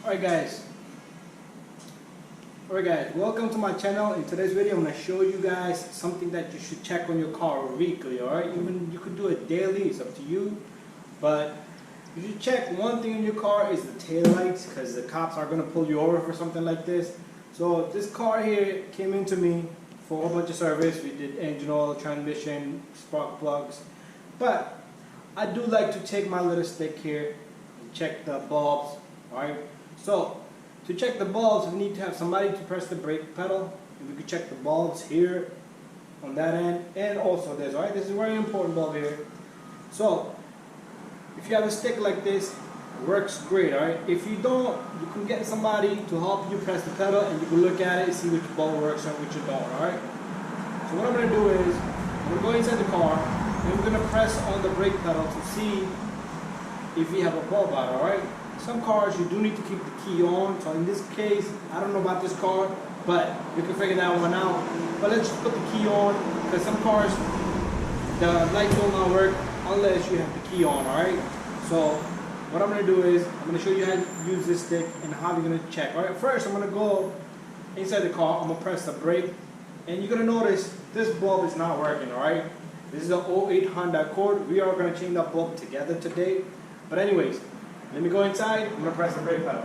Alright guys, welcome to my channel. In today's video I'm going to show you guys something that you should check on your car weekly, alright? Even you could do it daily, it's up to you. But you should check one thing in your car is the tail lights, because the cops are going to pull you over for something like this. So this car here came into me for a whole bunch of service. We did engine oil, transmission, spark plugs. But I do like to take my little stick here and check the bulbs, alright? So to check the bulbs, we need to have somebody to press the brake pedal. And we could check the bulbs here on that end, and also this. Alright, this is a very important bulb here. So if you have a stick like this, it works great. Alright, if you don't, you can get somebody to help you press the pedal, and you can look at it and see which bulb works and which don't. Alright. So what I'm going to do is I'm going to go inside the car and I'm going to press on the brake pedal to see if we have a bulb out. Alright. Some cars you do need to keep the key on, so in this case, I don't know about this car, but you can figure that one out. But let's just put the key on, because some cars, the lights will not work unless you have the key on, alright? So what I'm going to do is, I'm going to show you how to use this stick and how you're going to check. Alright, first I'm going to go inside the car, I'm going to press the brake, and you're going to notice this bulb is not working, alright? This is an 08 Honda Accord. We are going to change that bulb together today. But anyways, let me go inside, I'm going to press the brake pedal.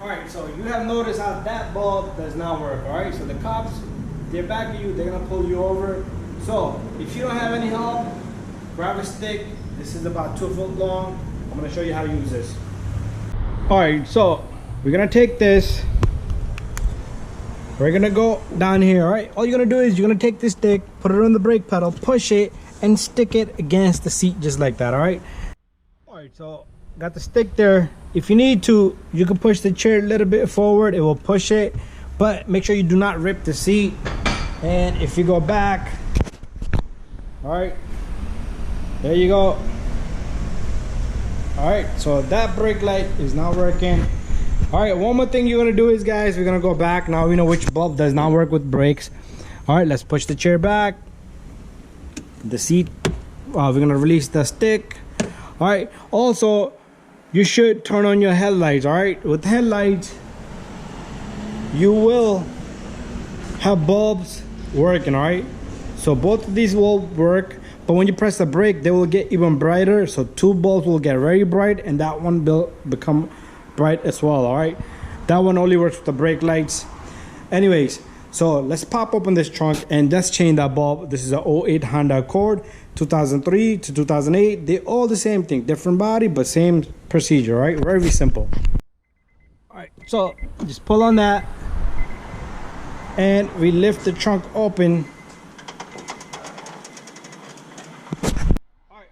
Alright, so you have noticed how that bulb does not work, alright? So the cops, they're back at you, they're going to pull you over. So if you don't have any help, grab a stick. This is about 2 foot long. I'm going to show you how to use this. Alright, so we're gonna take this, we're gonna go down here. Alright, all you're gonna do is you're gonna take this stick, put it on the brake pedal, push it, and stick it against the seat just like that. Alright, so got the stick there. If you need to, you can push the chair a little bit forward, it will push it, but make sure you do not rip the seat. And if you go back, alright, there you go. Alright, so that brake light is not working. Alright, one more thing you're gonna do is, guys, we're gonna go back. Now we know which bulb does not work with brakes. Alright, let's push the chair back. The seat, we're gonna release the stick. Alright, also you should turn on your headlights. Alright, with headlights you will have bulbs working. Alright, so both of these will work. But when you press the brake, they will get even brighter. So 2 bulbs will get very bright, and that one will become bright as well. All right, that one only works with the brake lights. Anyways, so let's pop open this trunk and let's change that bulb. This is a 08 Honda Accord, 2003 to 2008. They all the same thing, different body, but same procedure. Right, very simple. All right, so just pull on that, and we lift the trunk open.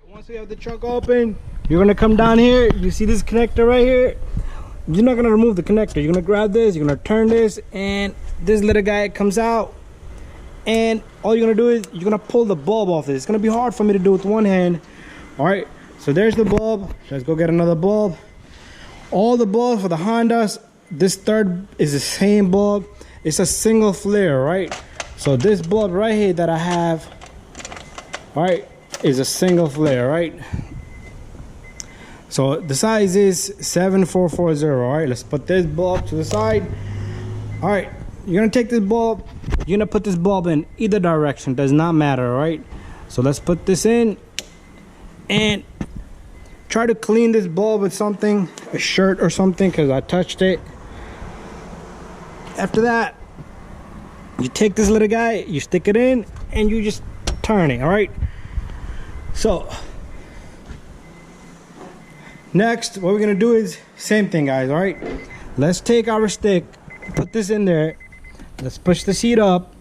Once we have the trunk open, you're gonna come down here. You see this connector right here? You're not gonna remove the connector. You're gonna grab this, you're gonna turn this, and this little guy comes out. And all you're gonna do is you're gonna pull the bulb off this. It's gonna be hard for me to do with one hand. All right, so there's the bulb. Let's go get another bulb. All the bulbs for the Hondas, this third is the same bulb. It's a single flare, right? So this bulb right here that I have, all right, is a single flare. Right, so the size is 7440. all right, let's put this bulb to the side. All right, you're gonna take this bulb, you're gonna put this bulb in either direction, does not matter. All right, so let's put this in and try to clean this bulb with something, a shirt or something, because I touched it. After that, you take this little guy, you stick it in, and you just turn it. All right, so next what we're gonna do is same thing, guys. All right, let's take our stick, put this in there, let's push the seat up,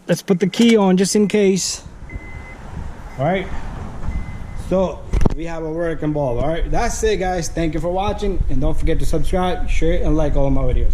let's put the key on just in case. All right, so we have a working bulb. All right, that's it, guys. Thank you for watching, and don't forget to subscribe, share, and like all of my videos.